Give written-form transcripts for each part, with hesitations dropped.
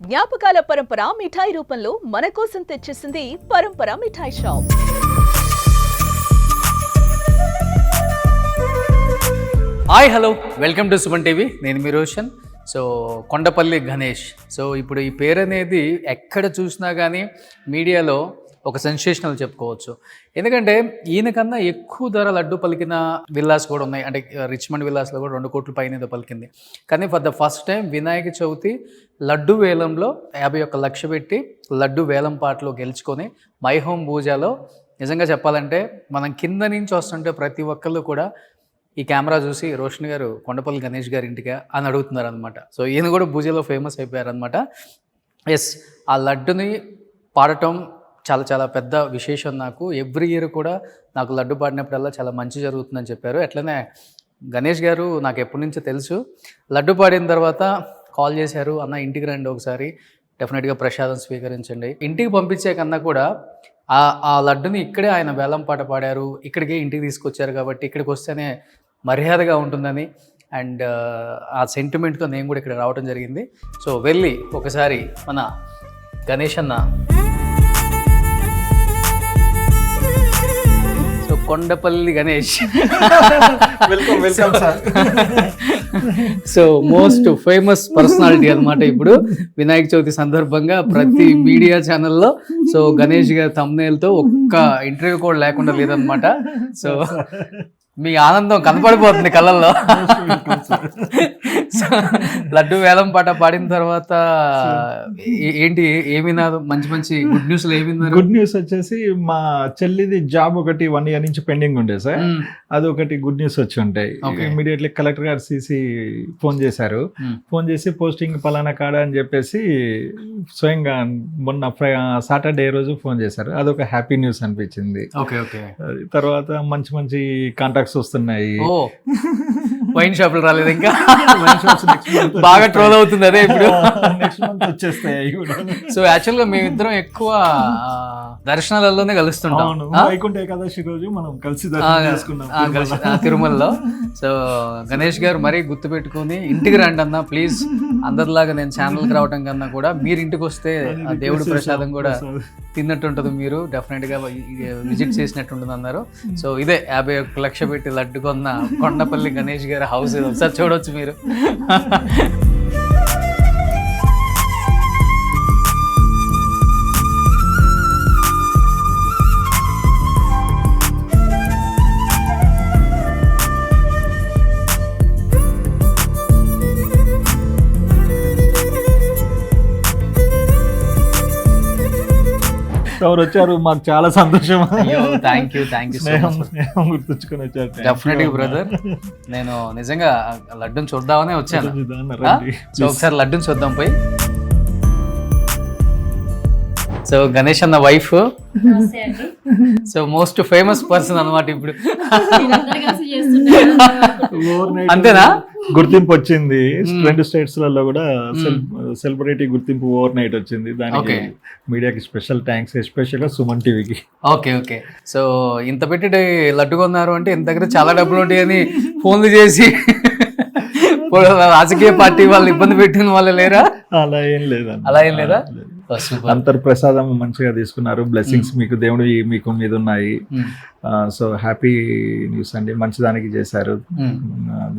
జ్ఞాపకాల పరంపర మిఠాయి రూపంలో మన కోసం తెచ్చేసింది Parampara Mithai shop. Hi hello welcome to Suman TV. నేను మీ రోషన్. సో కొండపల్లి గణేష్. సో ఇప్పుడు ఈ పేరు అనేది ఎక్కడ చూసినా కానీ మీడియాలో ఒక సెన్సేషనల్ చెప్పుకోవచ్చు. ఎందుకంటే ఈయనకన్నా ఎక్కువ ధర లడ్డు పలికిన విల్లాస్ కూడా ఉన్నాయి. అంటే రిచ్మండ్ విల్లాస్లో కూడా 2 కోట్ల పైన ఏదో పలికింది. కానీ for the first time Vinayaka Chavithi laddu వేలంలో 51 లక్షలు పెట్టి లడ్డు వేలం పాటలో గెలుచుకొని మై హోమ్ పూజలో నిజంగా చెప్పాలంటే మనం కింద నుంచి వస్తుంటే ప్రతి ఒక్కళ్ళు కూడా ఈ కెమెరా చూసి రోషన్ గారు కొండపల్లి గణేష్ గారి ఇంటిగా అని అడుగుతున్నారు అనమాట. సో ఈయన కూడా పూజలో ఫేమస్ అయిపోయారనమాట. ఎస్, ఆ లడ్డుని పాడటం చాలా చాలా పెద్ద విశేషం. నాకు ఎవ్రీ ఇయర్ కూడా నాకు లడ్డు పాడినప్పుడల్లా చాలా మంచి జరుగుతుందని చెప్పారు. అట్లనే గణేష్ గారు నాకు ఎప్పటి నుంచో తెలుసు. లడ్డు పాడిన తర్వాత కాల్ చేశారు, అన్న ఇంటికి రండి ఒకసారి, డెఫినెట్గా ప్రసాదం స్వీకరించండి. ఇంటికి పంపించే కన్నా కూడా ఆ లడ్డుని ఇక్కడే ఆయన వేలం పాట పాడారు, ఇక్కడికే ఇంటికి తీసుకొచ్చారు కాబట్టి ఇక్కడికి వస్తేనే మర్యాదగా ఉంటుందని అండ్ ఆ సెంటిమెంట్తో నేను కూడా ఇక్కడ రావడం జరిగింది. సో వెళ్ళి ఒకసారి మన గణేష్ అన్న, so Kondapalli Ganesh welcome welcome sir. So most famous personality అనమాట ఇప్పుడు వినాయక చవితి సందర్భంగా ప్రతి మీడియా ఛానల్లో సో గణేష్ గారి థంబ్నెయిల్తో ఒక్క ఇంటర్వ్యూ కూడా లేకుండా లేదనమాట. సో మీ ఆనందం కనపడిపోతుంది కళ్ళల్లో. లడ్డు వేలం పాట పాడిన తర్వాత ఏంటి ఏమినా మంచి మంచి గుడ్ న్యూస్ ఏమిన్నారు? గుడ్ న్యూస్ వచ్చేసి మా చెల్లిది జాబ్ ఒకటి 1 year నుంచి పెండింగ్ ఉండే సార్. అది ఒకటి గుడ్ న్యూస్ వచ్చి ఉంటాయి. ఇమీడియట్లీ కలెక్టర్ గారు సిసి ఫోన్ చేశారు. ఫోన్ చేసి పోస్టింగ్ పలానా కాడ అని చెప్పేసి స్వయంగా మొన్న సాటర్డే రోజు ఫోన్ చేశారు. అదొక హ్యాపీ న్యూస్ అనిపించింది. తర్వాత మంచి మంచి కాంటాక్ట్స్ వస్తున్నాయి. వైన్ షాపులు రాలేదు ఇంకా, బాగా ట్రోల్ అవుతుంది అదే ఇప్పుడు. నెక్స్ట్ మంత్ వచ్చేస్తాయి. సో యాక్చువల్ గా మేమిద్దరం ఎక్కువ దర్శనాలలోనే కలుస్తుంటాం. వైకుంఠ ఏకాదశి రోజు మనం కలిసి దర్శనం చేసుకున్నాం తిరుమలలో. సో గణేష్ గారు మరీ గుర్తు పెట్టుకుని ఇంటికి రండి అన్న ప్లీజ్, అందరిలాగా నేను ఛానల్కి రావడం కన్నా కూడా మీరు ఇంటికి వస్తే ఆ దేవుడి ప్రసాదం కూడా తిన్నట్టు ఉంటుంది, మీరు డెఫినెట్ గా విజిట్ చేసినట్టు ఉంటుంది అన్నారు. సో ఇదే 51 లక్షలు పెట్టి లడ్డు కొన్న కొండపల్లి గణేష్ గారి హౌస్ ఒకసారి చూడవచ్చు మీరు. ఎవరు వచ్చారు, మాకు చాలా సంతోషం. థ్యాంక్ యూ గుర్తుంచుకొని వచ్చారు. డెఫినెట్గా బ్రదర్, నేను నిజంగా లడ్డుని చూద్దామనే వచ్చాను. సో ఒకసారి లడ్డుని చూద్దాం పోయి. సో గణేష్ అన్న wife, so most famous person అనమాట ఇప్పుడు. అంతేనా? గుర్తింపు వచ్చింది 2 states లలో కూడా సెలబ్రిటీ గుర్తింపు ఓవర్ నైట్ వచ్చింది. దానికి మీడియాకి స్పెషల్ థ్యాంక్స్, ఎస్పెషల్గా సుమన్ టీవీకి. ఓకే. సో ఇంత పెట్టి లడ్డు కొన్నారు అంటే ఇంత దగ్గర చాలా డబ్బులు ఉంటాయని ఫోన్లు చేసి రాజకీయ పార్టీ వాళ్ళు ఇబ్బంది పెట్టిన వాళ్ళు లేరా? అలా ఏం లేదా? అంతర్ ప్రసాదం మంచిగా తీసుకున్నారు. బ్లెస్సింగ్స్ మీకు దేవుడు మీకు మీద ఉన్నాయి. సో హ్యాపీ న్యూస్ అండి, మంచిదానికి చేశారు.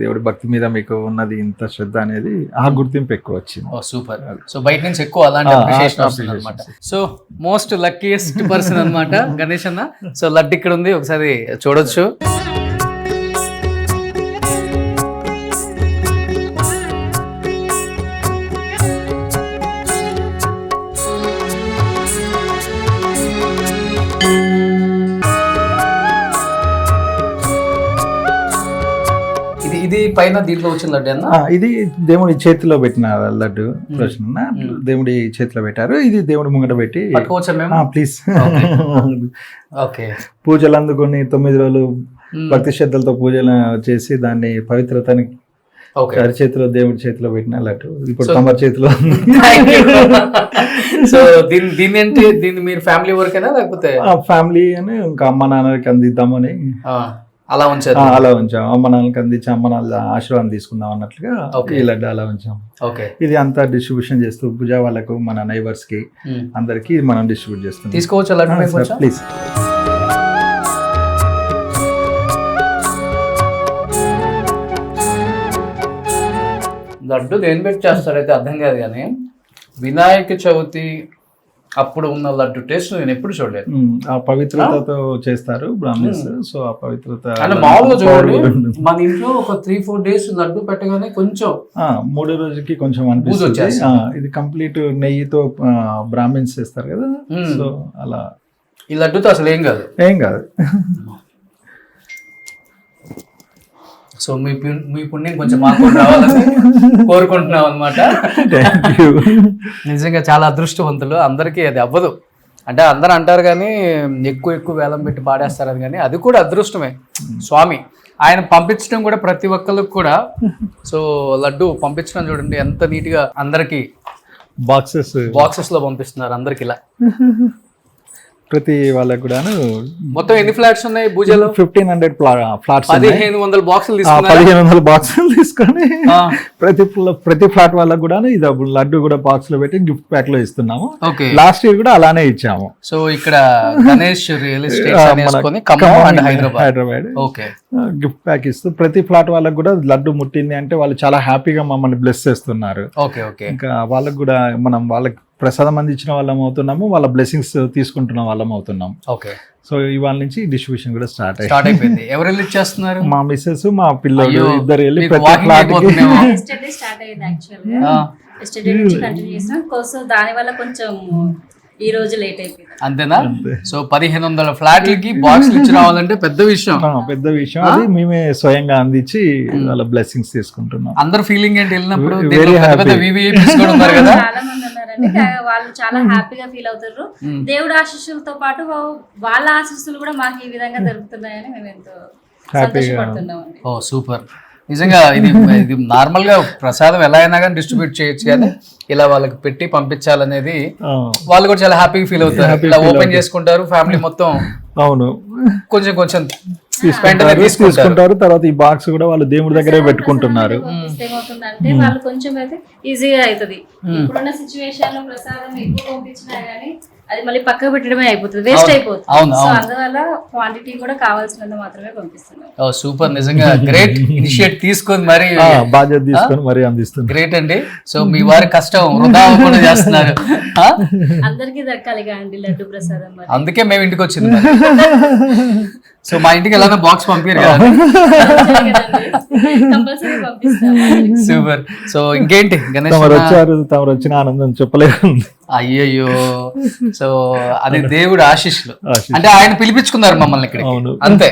దేవుడి భక్తి మీద మీకు ఉన్నది ఇంత శ్రద్ధ అనేది ఆ గుర్తింపు ఎక్కువ వచ్చింది. సూపర్. సో బయట నుంచి ఎక్కువ అలాంటి. సో మోస్ట్ లక్కీయెస్ట్ పర్సన్ అనమాట గణేష్ అన్న. సో లడ్డు ఇక్కడ ఉంది, ఒకసారి చూడొచ్చు. ఇది పైన దీంట్లో వచ్చిన లడ్డు అన్న, ఇది దేవుడి చేతిలో పెట్టిన లడ్డు. ప్రశ్న దేవుడి చేతిలో పెట్టారు. ఇది దేవుడి ముంగట పెట్టి ప్లీజ్. ఓకే. పూజలు అందుకొని 9 రోజులు భక్తి శ్రద్ధలతో పూజలు చేసి దాన్ని పవిత్రతని చేతిలో దేవుడి చేతిలో పెట్టిన లడ్డు ఇప్పుడు తమ చేతిలో. సో దీన్ని మీరు ఫ్యామిలీ వర్కేనా లేకపోతే? ఫ్యామిలీ అని ఇంకా అమ్మ నాన్నకి అందిద్దామని అలా ఉంచారు. అలా ఉంచాం. అమ్మ నాన్నకి అందించి అమ్మ నాన్న ఆశీర్వాదం తీసుకుందాం అన్నట్లుగా ఈ లడ్డు అలా ఉంచాం. ఓకే, ఇది అంతా డిస్ట్రిబ్యూషన్ చేస్తూ పూజ వాళ్ళకు, మన నైబర్స్ కి అందరికి మనం డిస్ట్రిబ్యూట్ చేస్తాం. తీసుకోవచ్చు లడ్డు ప్లీజ్. లడ్డు దేని పెట్టి చేస్తారైతే అర్థం కాదు, కానీ వినాయక చవితి అప్పుడు ఉన్న లడ్డు టేస్ట్ నేను ఎప్పుడు చూడలేదు. ఆ పవిత్రతతో చేస్తారు బ్రాహ్మణ్స్. సో ఆ పవిత్రత అంటే మామూలుగా చూడండి, మన ఇంట్లో ఒక 3-4 days లడ్డు పెట్టగానే కొంచెం 3వ రోజుకి కొంచెం అనిపిస్తుంది. ఇది కంప్లీట్ నెయ్యితో బ్రాహ్మణ్స్ చేస్తారు కదా, సో అలా. ఈ లడ్డుతో అసలు ఏం కాదు. సో మీ పుణ్యం కొంచెం మాకు రావాలని కోరుకుంటున్నాం అనమాట. నిజంగా చాలా అదృష్టవంతులు. అందరికీ అది అవ్వదు. అంటే అందరూ అంటారు కానీ ఎక్కువ వేలం పెట్టి పాడేస్తారు కానీ అది కూడా అదృష్టమే. స్వామి ఆయన పంపించడం కూడా ప్రతి ఒక్కరికి కూడా. సో లడ్డు పంపించడం చూడండి ఎంత నీట్గా అందరికి బాక్సెస్ లో పంపిస్తున్నారు అందరికి ఇలా. ప్రతి వాళ్ళకి కూడాను. మొత్తం ఎన్ని ఫ్లాట్స్ ఉన్నాయి పూజలో? 1500 ఫ్లాట్స్. 1500 బాక్సులు 1500 బాక్సులు తీసుకొని ప్రతి ఫ్లాట్ వాళ్ళకి కూడా ఇది లడ్డు కూడా బాక్స్ లో పెట్టి గిఫ్ట్ ప్యాక్ లో ఇస్తున్నాము. లాస్ట్ ఇయర్ కూడా అలానే ఇచ్చాము. సో ఇక్కడ Ganesh real estate Hyderabad gift pack ఇస్తూ ప్రతి ఫ్లాట్ వాళ్ళకి కూడా లడ్డు ముట్టింది అంటే వాళ్ళు చాలా హ్యాపీగా మమ్మల్ని బ్లెస్ చేస్తున్నారు. ఇంకా వాళ్ళకి కూడా మనం వాళ్ళకి ప్రసాదం అందించిన వాళ్ళం అవుతున్నాము, వాళ్ళ బ్లెస్సింగ్స్ తీసుకుంటున్న వాళ్ళం అవుతున్నాం. సో ఇవాళ నుంచి డిస్ట్రిబ్యూషన్ కూడా స్టార్ట్ అయిపోయింది. ఎవరు వెళ్ళి చేస్తున్నారు? మా మిస్సెస్, మా పిల్లలు ఇద్దరు వెళ్ళి దాని వల్ల కొంచెం ఈ రోజు లేట్ అయిపోయింది. అంతేనా? సో 1500 ఫ్లాట్లకి బాక్స్ ఇచ్చి రావాలంటే పెద్ద విషయం. అది మేమే స్వయంగా అందించి వాళ్ళ బ్లెస్సింగ్స్ తీసుకుంటున్నాం. అందరు ఫీలింగ్ ఏంటి వెళ్ళినప్పుడు? చాలా మంది ఉన్నారండి, వాళ్ళు చాలా హ్యాపీగా ఫీల్ అవుతారు. దేవుడు ఆశీస్సులతో పాటు వాళ్ళ ఆశీస్సులు కూడా మాకు ఈ విధంగా దొరుకుతున్నాయని మేము ఎంతో సంతోషపడుతున్నాం. ఓ సూపర్. నిజంగా ఇది నార్మల్ గా ప్రసాదం ఎలా అయినా కానీ డిస్ట్రిబ్యూట్ చేయొచ్చు, కానీ ఇలా వాళ్ళకి పెట్టి పంపించాలనేది వాళ్ళు కూడా చాలా హ్యాపీగా ఫీల్ అవుతారు. ఇలా ఓపెన్ చేసుకుంటారు ఫ్యామిలీ మొత్తం. అవును, కొంచెం తీసుకుంటారు. తర్వాత ఈ బాక్స్ కూడా వాళ్ళు దేవుడి దగ్గరే పెట్టుకుంటున్నారు. ఏమవుతుందంటే వాళ్ళు కొంచెం అయితే ఈజీగా అవుతుంది. ఇప్పుడున్న సిచ్యువేషన్ లో ప్రసాదం ఎక్కువ పంపించినా గానీ అది మళ్ళీ పక్కకు పెట్టడమే అయిపోతుంది, వేస్ట్ అయిపోతుంది. సో అందువల్ల క్వాంటిటీ కూడా కావాల్సినంత మాత్రమే పంపిస్తున్నాం. సూపర్, నిజంగా గ్రేట్ ఇనిషియేట్ తీసుకొని మరి బాధ్యత తీసుకొని మరి అందిస్తుంది. గ్రేట్ అండి. సో మీ వారి కష్టం వృధా అవ్వకుండా చేస్తున్నారు. అందరికీ దక్కాలి అండి లడ్డు ప్రసాదం, అందుకే మేము ఇంటికి వచ్చింది. సో మా ఇంటికి ఎలా బాక్స్ పంపారు కదా. సూపర్. సో ఇంకేంటి గణేష్ తమరు వచ్చిన ఆనందం చెప్పలేదు. అయ్యయ్యో, సో అది దేవుడు ఆశీస్సులు. అంటే ఆయన పిలిపించుకున్నారు మమ్మల్ని ఇక్కడ. అంతే,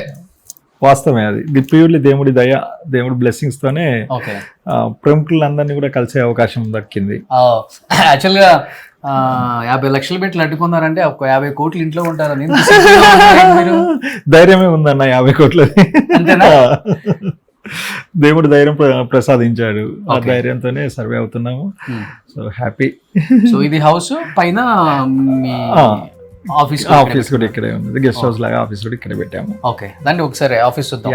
వాస్తవమే. అది ప్యూర్లీ దేవుడి దయ, దేవుడి బ్లెస్సింగ్స్ తోనే ప్రముఖులందరినీ కూడా కలిసే అవకాశం దక్కింది. యాక్చువల్ గా 50 లక్షలు పెట్టి అడ్డుకున్నారంటే ఒక 50 కోట్లు ఇంట్లో ఉంటారని ధైర్యమే ఉందన్న. 50 కోట్లు అంతేనా? దేవుడు ధైర్యం ప్రసాదించాడు. ఆ ధైర్యంతోనే సర్వే అవుతున్నాము. So happy. సో ఇది హౌస్ పైన ఆఫీస్ కూడా ఇక్కడే ఉంది. గెస్ట్ హౌస్ లాగా ఆఫీస్ కూడా ఇక్కడే పెట్టాము. ఓకే, దాన్ని ఒకసారి ఆఫీస్ చూద్దాం.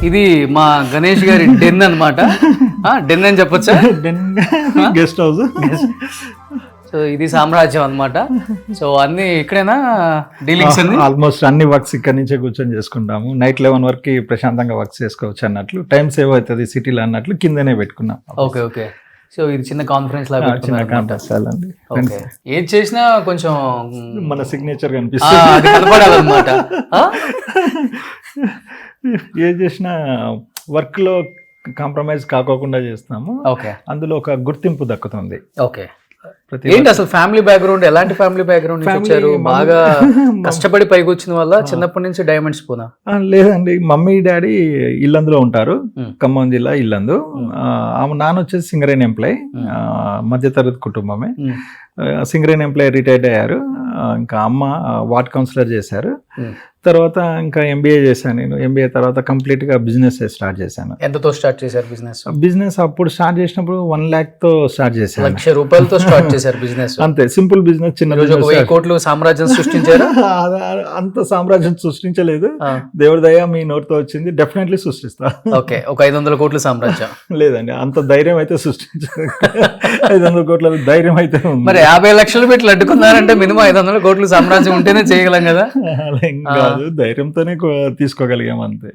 ఇది మా గణేష్ గారి డెన్ అనమాట. డెన్ అని చెప్పొచ్చా? Guest house. సో ఇది సామ్రాజ్యం అనమాట. సో అన్ని ఇక్కడేనా డీలింగ్స్? ఆల్మోస్ట్ అన్ని వర్క్స్ ఇక్కడ నుంచే కూర్చొని చేసుకుంటాము. నైట్ 11 వరకు ప్రశాంతంగా వర్క్ చేసుకోవచ్చు అన్నట్లు, టైం సేవ్ అవుతుంది సిటీలో అన్నట్లు కిందనే పెట్టుకున్నాం. ఓకే. సో ఇది చిన్న కాన్ఫరెన్స్ లాగా అండి. ఏది చేసినా కొంచెం మన సిగ్నేచర్ కనిపిస్తుంది, కనపడాలన్నమాట. ఏది చేసినా వర్క్ లో కాంప్రమైజ్ కాకోకుండా చేస్తాము. అందులో ఒక గుర్తింపు దక్కుతుంది. ఓకే. ఏంటి అసలు ఫ్యామిలీ బ్యాక్గ్రౌండ్? ఎలాంటి ఫ్యామిలీ బ్యాక్గ్రౌండ్ వచ్చారు? బాగా కష్టపడి పైకి వచ్చిన వల్ల చిన్నప్పటి నుంచి డైమండ్స్ పోనా? లేదండి, మమ్మీ డాడీ ఇల్లందులో ఉంటారు, ఖమ్మం జిల్లా ఇల్లందు. ఆమె నాన్న వచ్చేసి సింగరేణి ఎంప్లాయ్, మధ్యతరగతి కుటుంబమే. సింగరేణి ఎంప్లాయ్ రిటైర్డ్ అయ్యారు. ఇంకా అమ్మ వార్డ్ కౌన్సిలర్ చేశారు. తర్వాత ఇంకా ఎంబీఏ చేశాను నేను. ఎంబీఏ తర్వాత కంప్లీట్గా బిజినెస్ స్టార్ట్ చేశాను. ఎంతతో స్టార్ట్ చేశారు బిజినెస్? బిజినెస్ అప్పుడు స్టార్ట్ చేసినప్పుడు 1 lakh-తో స్టార్ట్ చేశాను. ₹1,00,000 స్టార్ట్ చేశారు బిజినెస్. అంతే, సింపుల్ బిజినెస్. చిన్న రోజు 1,000 కోట్లు సామ్రాజ్యం సృష్టించారా? అంత సామ్రాజ్యం సృష్టించలేదు, దేవుడి దయ మీ నోటితో వచ్చింది. డెఫినెట్లీ సృష్టిస్తా. ఓకే, ఒక 500 కోట్ల సామ్రాజ్యం లేదండి, అంత ధైర్యం అయితే సృష్టించలేదు. 500 కోట్ల ధైర్యం అయితే ఉంది. మరి 50 లక్షలు పెట్టి అడ్డుకున్నారంటే మినిమం 500 కోట్లు సామ్రాజ్యం ఉంటేనే చేయగలం కదా. అలా ఏం కాదు, ధైర్యంతోనే తీసుకోగలిగాం అంతే.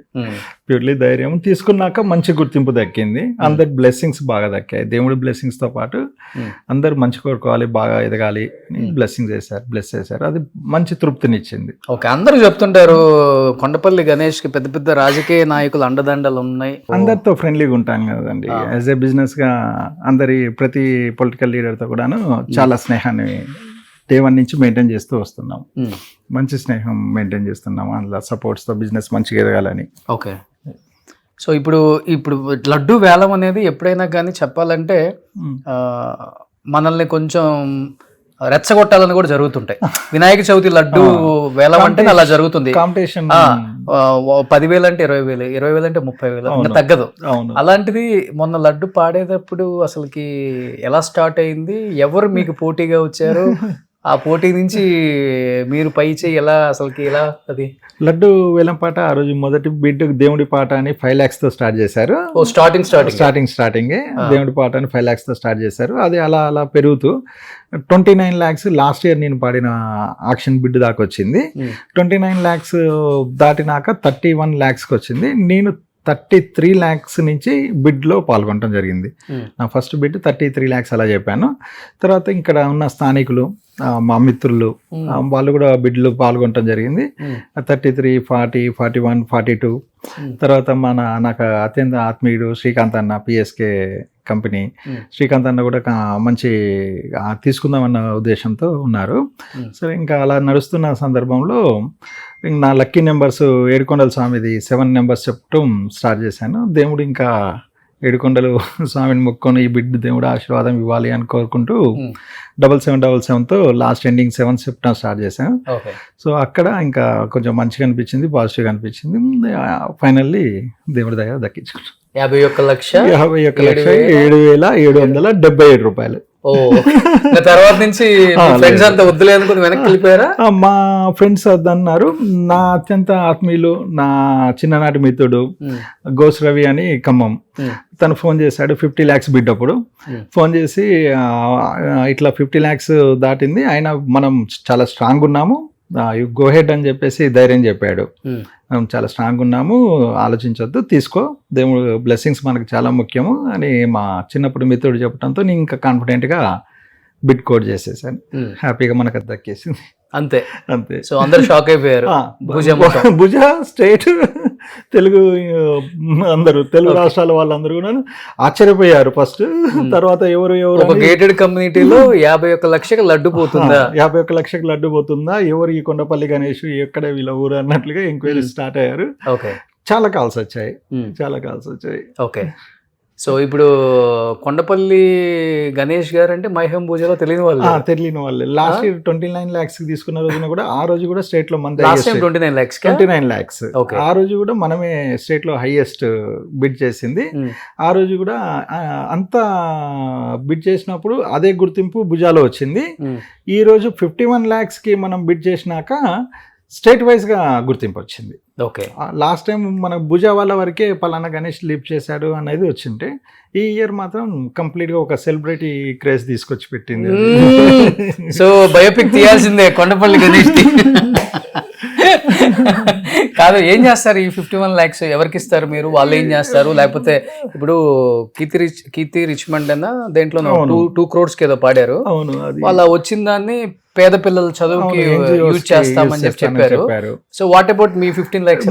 ప్యూర్లీ ధైర్యం తీసుకున్నాక మంచి గుర్తింపు దక్కింది. అందరి బ్లెస్సింగ్స్ బాగా దక్కాయి. దేవుడి బ్లెస్సింగ్స్ తో పాటు అందరు మంచి కోరుకోవాలి, బాగా ఎదగాలి, బ్లెస్సింగ్ చేశారు, బ్లెస్ చేశారు. అది మంచి తృప్తినిచ్చింది. ఓకే, అందరూ చెప్తుంటారు కొండపల్లి గణేష్ కి పెద్ద పెద్ద రాజకీయ నాయకులు అండదండలు ఉన్నాయి. అందరితో ఫ్రెండ్లీగా ఉంటాను కదండి. యాజ్ ఏ బిజినెస్ గా ప్రతి పొలిటికల్ లీడర్ తో కూడాను చాలా స్నేహాన్ని డే 1 నుంచి మెయింటైన్ చేస్తూ వస్తున్నాం. మంచి స్నేహం మెయింటైన్ చేస్తున్నాం. అందులో సపోర్ట్స్తో బిజినెస్ మంచిగా ఎదగాలని. ఓకే, సో ఇప్పుడు లడ్డు వేలం అనేది ఎప్పుడైనా కానీ చెప్పాలంటే మనల్ని కొంచెం రెచ్చగొట్టాలని కూడా జరుగుతుంటాయి. వినాయక చవితి లడ్డు వేలం అంటే అలా జరుగుతుంది. కాంపిటీషన్ 10,000 అంటే 20,000, 20,000 అంటే 30,000, ఇంకా తగ్గదు. అలాంటిది మొన్న లడ్డు పాడేటప్పుడు అసలుకి ఎలా స్టార్ట్ అయింది? ఎవరు మీకు పోటీగా వచ్చారు? ఆ పోటీ నుంచి మీరు పై చేయి ఎలా అసలుకి ఎలా? అది లడ్డు వేలం పాట ఆ రోజు మొదటి బిడ్ దేవుడి పాట అని 5 lakhs-తో స్టార్ట్ చేశారు. స్టార్టింగ్ దేవుడి పాట అని 5 lakhs-తో స్టార్ట్ చేశారు. అది అలా అలా పెరుగుతూ 29 lakhs లాస్ట్ ఇయర్ నేను పాడిన ఆక్షన్ బిడ్ దాకా వచ్చింది. 29 lakhs దాటినాక 31 lakhs-కి వచ్చింది. నేను 33 lakhs నుంచి బిడ్లో పాల్గొనడం జరిగింది. నా ఫస్ట్ బిడ్ 33 lakhs అలా చెప్పాను. తర్వాత ఇక్కడ ఉన్న స్థానికులు, మా మిత్రులు, వాళ్ళు కూడా బిడ్లు పాల్గొనడం జరిగింది. 33, 40, 41, 42. తర్వాత నాకు అత్యంత ఆత్మీయుడు శ్రీకాంత్ అన్న, పిఎస్కే కంపెనీ, శ్రీకాంత్ అన్న కూడా మంచి తీసుకుందామన్న ఉద్దేశంతో ఉన్నారు. సరే, ఇంకా అలా నడుస్తున్న సందర్భంలో నా లక్కీ నెంబర్స్ ఏడుకొండల స్వామిది 7 numbers చెప్పడం స్టార్ట్ చేశాను. దేవుడు ఇంకా ఏడుకొండలు స్వామిని మొక్కుకొని ఈ బిడ్డ దేవుడు ఆశీర్వాదం ఇవ్వాలి అని కోరుకుంటూ 7777తో లాస్ట్ ఎండింగ్ 7 చెప్పడం స్టార్ట్ చేశాను. సో అక్కడ ఇంకా కొంచెం మంచిగా అనిపించింది, పాజిటివ్గా అనిపించింది. ఫైనల్లీ దేవుడి దయ దక్కించుకున్నాను. 51,57,777 రూపాయలు. తర్వాత నుంచి ఫ్రెండ్స్ అంతా వద్దులే అనుకుని వెనక్కి వెళ్ళిపోయారా? మా ఫ్రెండ్స్ అన్నారు. నా అత్యంత ఆత్మీయులు, నా చిన్ననాటి మిత్రుడు గోస్ రవి అని ఖమ్మం, తను ఫోన్ చేశాడు 50 lakhs బిడ్ అప్పుడు. ఫోన్ చేసి ఇట్లా 50 lakhs దాటింది, అయినా మనం చాలా స్ట్రాంగ్ ఉన్నాము, గో హెడ్ అని చెప్పేసి ధైర్యం చెప్పాడు. మనం చాలా స్ట్రాంగ్ ఉన్నాము, ఆలోచించొద్దు, తీసుకో, దేవుడు బ్లెస్సింగ్స్ మనకు చాలా ముఖ్యము అని మా చిన్నప్పుడు మిత్రుడు చెప్పడంతో నేను ఇంకా కాన్ఫిడెంట్గా బిడ్ కోడ్ చేసేసాను. హ్యాపీగా మనకు అది దక్కేసింది. అంతే. సో అందరు షాక్ అయిపోయారు. భుజ స్టేట్ తెలుగు అందరూ తెలుగు రాష్ట్రాల వాళ్ళందరూ కూడా ఆశ్చర్యపోయారు ఫస్ట్. తర్వాత ఎవరు ఒక గేటెడ్ కమ్యూనిటీలో 51 లక్షలకు లడ్డు పోతుందా, 51 లక్షలకు లడ్డు పోతుందా, ఎవరు ఈ కొండపల్లి గణేష్, ఎక్కడ వీళ్ళ ఊరు అన్నట్లుగా ఎంక్వైరీ స్టార్ట్ అయ్యారు. చాలా కాల్స్ వచ్చాయి. ఓకే, సో ఇప్పుడు కొండపల్లి గణేష్ గారు అంటే మైహం పూజలో తెలియని వాళ్ళే. లాస్ట్ ఇయర్ 29 lakhs తీసుకున్న రోజున కూడా, ఆ రోజు కూడా స్టేట్ లో 29 lakhs. ఆ రోజు కూడా మనమే స్టేట్ లో హైయెస్ట్ బిడ్ చేసింది. ఆ రోజు కూడా అంత బిడ్ చేసినప్పుడు అదే గుర్తింపు భుజాలో వచ్చింది. ఈ రోజు 51 lakhs కి మనం బిడ్ చేసినాక స్టేట్ వైజ్ గా గుర్తింపు వచ్చింది. ఓకే, లాస్ట్ టైం మన భుజా వాళ్ళ వరకే పలానా గణేష్ లీప్ చేశాడు అనేది వచ్చింటే, ఈ ఇయర్ మాత్రం కంప్లీట్ గా ఒక సెలబ్రిటీ క్రేజ్ తీసుకొచ్చి పెట్టింది. సో బయోపిక్ తీయాల్సిందే కొండపల్లి గణేష్. కాదు, ఏం చేస్తారు ఈ 51 lakhs? ఎవరికి ఇస్తారు మీరు? వాళ్ళు ఏం చేస్తారు? లేకపోతే ఇప్పుడు కీర్తి రిచ్మండ్ అన్న దేంట్లో 2 crores ఏదో పాడారు, వాళ్ళ వచ్చిన దాన్ని పేద పిల్లల చదువుకి యూజ్ చేస్తామని చెప్పారు. So what about me 15 lakhs?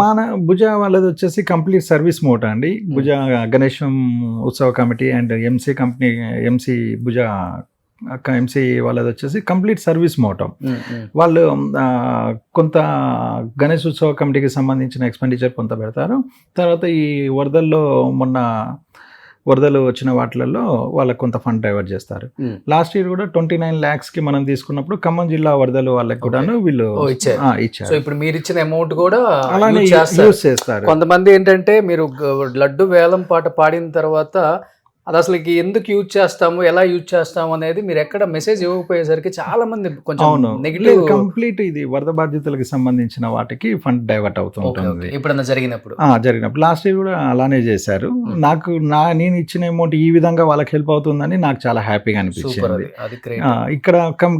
మన భుజ వాళ్ళది వచ్చేసి కంప్లీట్ సర్వీస్ మోట అండి. భుజ గణేశం ఉత్సవ కమిటీ అండ్ ఎంసీ భుజ ఎంసీ వాళ్ళది వచ్చేసి కంప్లీట్ సర్వీస్ మోటం. వాళ్ళు కొంత గణేష్ ఉత్సవ కమిటీకి సంబంధించిన ఎక్స్పెండిచర్ కొంత పెడతారు. తర్వాత ఈ వరదల్లో మొన్న వరదలు వచ్చిన వాటిలలో వాళ్ళకి కొంత ఫండ్ డైవర్ట్ చేస్తారు. లాస్ట్ ఇయర్ కూడా 29 lakhs కి మనం తీసుకున్నప్పుడు ఖమ్మం జిల్లా వరదలు వాళ్ళకి కూడాను వీళ్ళు ఇచ్చారు. సో ఇప్పుడు మీరు ఇచ్చిన అమౌంట్ కూడా అలానే యూజ్ చేస్తారు. కొంతమంది ఏంటంటే మీరు లడ్డు వేలం పాట పాడిన తర్వాత అది అసలు ఎందుకు యూజ్ చేస్తాము, ఎలా యూజ్ చేస్తాము అనేది మీరు ఎక్కడ మెసేజ్ ఇవ్వకపోయేసరికి చాలా మంది కొంచెం నెగిటివ్. కంప్లీట్ ఇది వరద బాధితులకు సంబంధించిన వాటికి ఫండ్ డైవర్ట్ అవుతుంటుంది ఎప్పుడన్నా జరిగినప్పుడు. లాస్ట్ ఇయర్ కూడా అలానే చేశారు. నాకు నేను ఇచ్చిన అమౌంట్ ఈ విధంగా వాళ్ళకి హెల్ప్ అవుతుందని నాకు చాలా హ్యాపీగా అనిపించింది. ఇక్కడ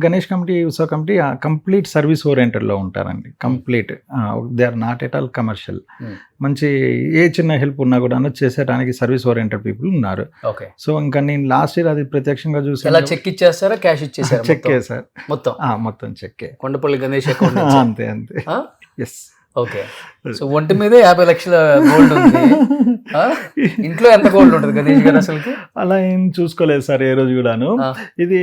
గణేష్ కమిటీ, ఉత్సవ కమిటీ కంప్లీట్ సర్వీస్ ఓరియంటెడ్ లో ఉంటారండి. Complete they are not at all commercial. మంచి ఏ చిన్న హెల్ప్ ఉన్నా కూడా చేసేటానికి సర్వీస్ ఓరియంటెడ్ పీపుల్ ఉన్నారు. సో ఇంకా నేను లాస్ట్ ఇయర్ అది ప్రత్యక్షంగా చూసాను. చెక్ ఇచ్చేస్తారా, క్యాష్ ఇచ్చేసారా? చెక్ సార్, మొత్తం చెక్. కొండపల్లి గణేష్ అకౌంట్ అంతే. ఎస్. ఓకే. సో ఒంటి మీదే 50 లక్షల గోల్డ్ ఉంది. ఇంట్లో ఎంత గోల్డ్ ఉంటుంది గణేష్ గారు అసలుకి? అలా ఏం చూసుకోలేదు సార్ ఏ రోజు కూడాను. ఇది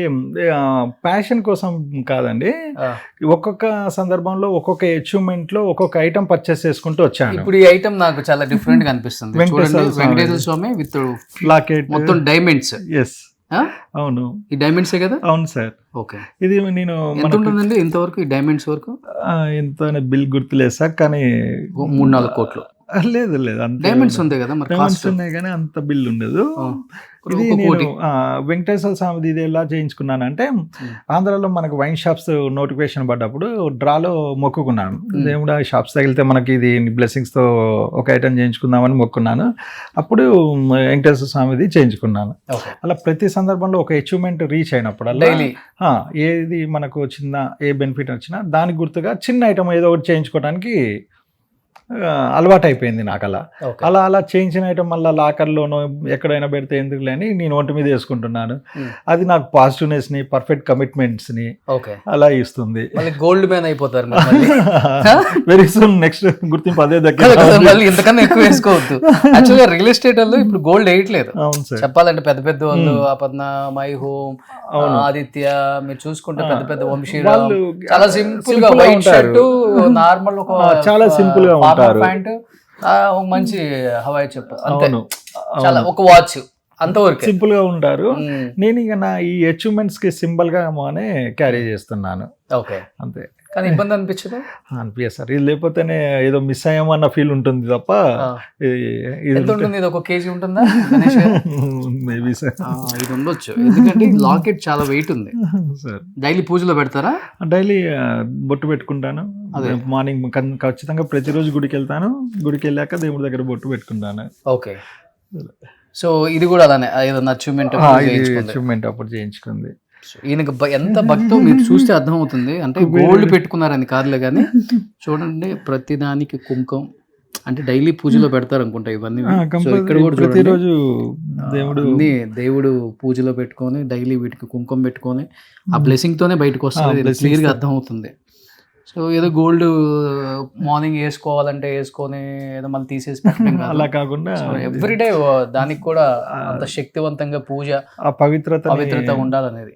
ప్యాషన్ కోసం కాదండి. ఒక్కొక్క సందర్భంలో ఒక్కొక్క అచీవ్మెంట్ లో ఒక్కొక్క ఐటమ్ పర్చేస్ చేసుకుంటూ వచ్చాను. ఇప్పుడు ఈ ఐటమ్ నాకు చాలా డిఫరెంట్ గా అనిపిస్తుంది. వెంకటేశ్వర స్వామి విత్ లాకెట్, మొత్తం డైమండ్స్. ఎస్, అవును. ఈ డైమండ్స్ కదా? అవును సార్. ఓకే. ఇది నేను ఎంత ఉంటుందండి ఇంతవరకు ఈ డైమండ్స్ వరకు? ఎంత బిల్ గుర్తులేదు సార్, కానీ 3-4 కోట్లు. లేదు డైమండ్స్ ఉంటాయి కదా, డైమండ్స్ ఉన్నాయి కానీ అంత బిల్ ఉండదు. ఇది నేను వెంకటేశ్వర స్వామిది ఇది ఎలా చేయించుకున్నానంటే, ఆంధ్రాలో మనకు వైన్ షాప్స్ నోటిఫికేషన్ పడ్డప్పుడు డ్రాలో మొక్కుకున్నాను. దేవుడా షాప్స్ తగిలితే మనకి ఇది బ్లెస్సింగ్స్ తో ఒక ఐటమ్ చేయించుకుందామని మొక్కున్నాను. అప్పుడు వెంకటేశ్వర స్వామిది చేయించుకున్నాను. అలా ప్రతి సందర్భంలో ఒక అచీవ్మెంట్ రీచ్ అయినప్పుడు ఏది మనకు చిన్న ఏ బెనిఫిట్ వచ్చినా దానికి గుర్తుగా చిన్న ఐటమ్ ఏదో ఒకటి చేయించుకోవడానికి అలవాటు అయిపోయింది నాకు. అలా చేయించిన ఐటమ్ మళ్ళీ లాకర్లోనో ఎక్కడైనా పెడితే ఎందుకు లేని నేను ఒంటి మీద వేసుకుంటున్నాను. అది నాకు పాజిటివ్నెస్ ని, పర్ఫెక్ట్ కమిట్మెంట్స్ ని అలా ఇస్తుంది. గోల్డ్ మ్యాన్ అయిపోతారు వెరీ సూన్. నెక్స్ట్ గుర్తింపు అదే దగ్గర. ఇంతకన్నా ఎక్కువ వేసుకోవద్దు. యాక్చువల్గా రియల్ ఎస్టేట్ వాళ్ళు ఇప్పుడు గోల్డ్ వేయట్లేదు. అవును సార్. చెప్పాలంటే పెద్ద పెద్ద వాళ్ళు అపర్ణ, మై హోమ్, ఆదిత్య, మీరు చూసుకుంటే పెద్ద పెద్ద వంశీ చాలా సింపుల్ గా వైట్ షర్ట్, నార్మల్ ఒక చాలా సింపుల్ గా ప్యాంట్, మంచి హవాయి చెప్పు, అంతే. చాలా ఒక వాచ్, అంతవరకు సింపుల్ గా ఉంటారు. నేను ఇక నా ఈ అచీవ్మెంట్స్ కి సింబల్ గా క్యారీ చేస్తున్నాను. ఓకే, అంతే. కానీ ఇబ్బంది అనిపించదు? అనిపించదు సార్. ఇది లేకపోతేనే ఏదో మిస్ అయ్యామన్న ఫీల్ ఉంటుంది తప్ప. ఎంత ఉంటుంది? ఇది 1 kg ఉంటుందా? మేబీ సార్, ఇది ఉండొచ్చు. ఎందుకంటే లాకెట్ చాలా వెయిట్ ఉంది సార్. డైలీ పూజలో పెడతారా? డైలీ బొట్టు పెట్టుకుంటాను. మార్నింగ్ ఖచ్చితంగా ప్రతిరోజు గుడికి వెళ్తాను. గుడికి వెళ్ళాక దేవుడి దగ్గర బొట్టు పెట్టుకుంటాను. ఓకే. సో ఇది కూడా అలానే ఏదైనా అచీవ్మెంట్ అప్పుడు చేయించుకుంది. ఈయనకి ఎంత భక్తో మీరు చూస్తే అర్థమవుతుంది. అంటే గోల్డ్ పెట్టుకున్నారని కాదులే కానీ చూడండి, ప్రతిదానికి కుంకుమ, అంటే డైలీ పూజలో పెడతారు అనుకుంటా ఇవన్నీ. ఇక్కడ కూడా ప్రతిరోజు దేవుడు పూజలో పెట్టుకొని డైలీ వీటికి కుంకుమ పెట్టుకొని ఆ బ్లెస్సింగ్ తోనే బయటకు వస్తుంది. క్లియర్ గా అర్థమవుతుంది. సో ఏదో గోల్డ్ మార్నింగ్ వేసుకోవాలంటే వేసుకొని ఏదో మళ్ళీ తీసేసి పెట్టడం అలా కాకుండా ఎవ్రీడే దానికి కూడా అంత శక్తివంతంగా పూజ, పవిత్రత ఉండాలనేది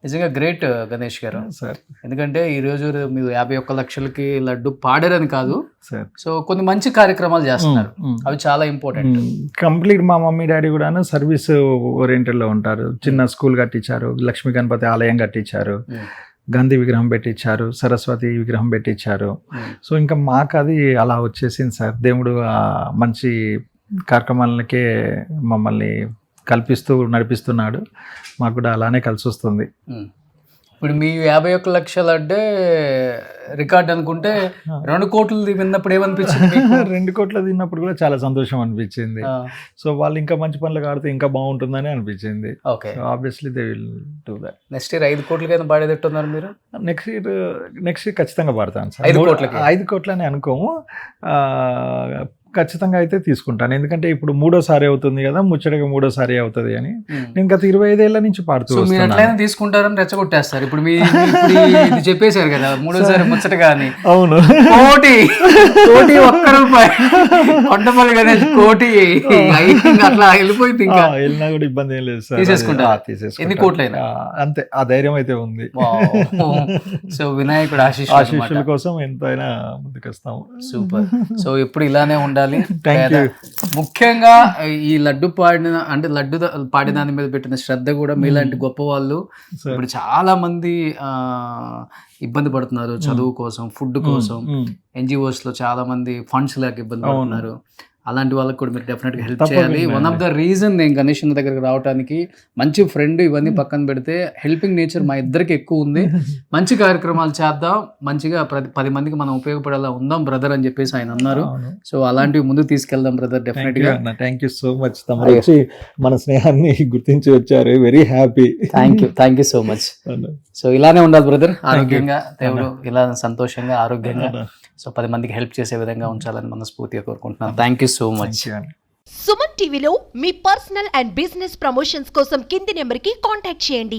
నిజంగా గ్రేట్ గణేష్ గారు సార్. ఎందుకంటే ఈ రోజు మీరు 51 లక్షలకి లడ్డు పాడారని కాదు సార్. సో కొన్ని మంచి కార్యక్రమాలు చేస్తున్నారు, అవి చాలా ఇంపార్టెంట్. కంప్లీట్ మా మమ్మీ డాడీ కూడా సర్వీస్ ఓరియంటెడ్ లో ఉంటారు. చిన్న స్కూల్ కట్టించారు, లక్ష్మీ గణపతి ఆలయం కట్టించారు, గాంధీ విగ్రహం పెట్టించారు, సరస్వతి విగ్రహం పెట్టించారు. సో ఇంకా మాకు అది అలా వచ్చేసింది సార్. దేవుడు మంచి కార్యక్రమాలకే మమ్మల్ని కల్పిస్తూ నడిపిస్తున్నాడు. మాకు కూడా అలానే కలిసి వస్తుంది. ఇప్పుడు మీ 51 లక్షలు అంటే రికార్డ్ అనుకుంటే 2 కోట్లు విన్నప్పుడు ఏమనిపించింది? 2 కోట్లు తిన్నప్పుడు కూడా చాలా సంతోషం అనిపించింది. సో వాళ్ళు ఇంకా మంచి పనులు ఆడితే ఇంకా బాగుంటుందని అనిపించింది. Okay, obviously they will do that. Next year 5 కోట్లకైనా పాడేటట్టున్నారు మీరు? నెక్స్ట్ ఇయర్ ఖచ్చితంగా పాడతాను సార్. 5 కోట్లని అనుకోము, ఖచ్చితంగా అయితే తీసుకుంటాను. ఎందుకంటే ఇప్పుడు 3వసారి అవుతుంది కదా, ముచ్చటగా 3వసారి అవుతుంది అని నేను గత 25 ఏళ్ల నుంచి పాడుతూ తీసుకుంటారని రెచ్చగొట్టేస్తారు. ఇప్పుడు చెప్పేశారు కదా 3వసారి ముచ్చటగా అని. అవును, కోటి ఒక్క రూపాయి కొండపల్లి గణేష్ కోటి అట్లా వెళ్ళిపోయింది ఇంకా వెళ్ళినా కూడా ఇబ్బంది ఏం లేదు సార్. తీసేసుకుంటారా? తీసేసుకుంటాం. ఎన్ని కోట్లైనా? అంతే, ఆ ధైర్యం అయితే ఉంది. సో వినాయకుడు ఆశీస్సుల కోసం ఎంతైనా ముందుకొస్తాము. సూపర్. సో ఎప్పుడు ఇలానే ఉండాలి. Thank you. ముఖ్యంగా ఈ లడ్డు పాడిన అంటే లడ్డు పాడిన దాని మీద పెట్టిన శ్రద్ధ కూడా మీలాంటి గొప్ప వాళ్ళు ఇప్పుడు చాలా మంది ఇబ్బంది పడుతున్నారు చదువు కోసం, ఫుడ్ కోసం. NGOs లో చాలా మంది ఫండ్స్ లేక ఇబ్బంది పడుతున్నారు. అలాంటి వాళ్ళకి కూడా మీరు డెఫినెట్గా హెల్ప్ చేయాలి. వన్ ఆఫ్ ద రీజన్ నేను గణేష్ అన్న దగ్గరికి రావడానికి మంచి ఫ్రెండ్ ఇవన్నీ పక్కన పెడితే హెల్పింగ్ నేచర్ మా ఇద్దరికి ఎక్కువ ఉంది. మంచి కార్యక్రమాలు చేద్దాం, మంచిగా 10 మందికి మనం ఉపయోగపడేలా ఉందాం బ్రదర్ అని చెప్పేసి ఆయన అన్నారు. సో అలాంటివి ముందుకు తీసుకెళ్దాం బ్రదర్ డెఫినెట్ గా. Thank you so much. తమరు వచ్చి మన స్నేహాన్ని గుర్తించి వచ్చారు. Very happy. Thank you so much. So ఇలానే ఉండాలి బ్రదర్, ఆరోగ్యంగా దేవుడు ఇలా సంతోషంగా ఆరోగ్యంగా సో 10 మందికి హెల్ప్ చేసే విధంగా ఉంచాలని మనస్ఫూర్తిగా కోరుకుంటున్నాను. Thank you so much. Suman టీవీలో మీ పర్సనల్ అండ్ బిజినెస్ ప్రమోషన్స్ కోసం కింది నెంబర్కి కాంటాక్ట్ చేయండి.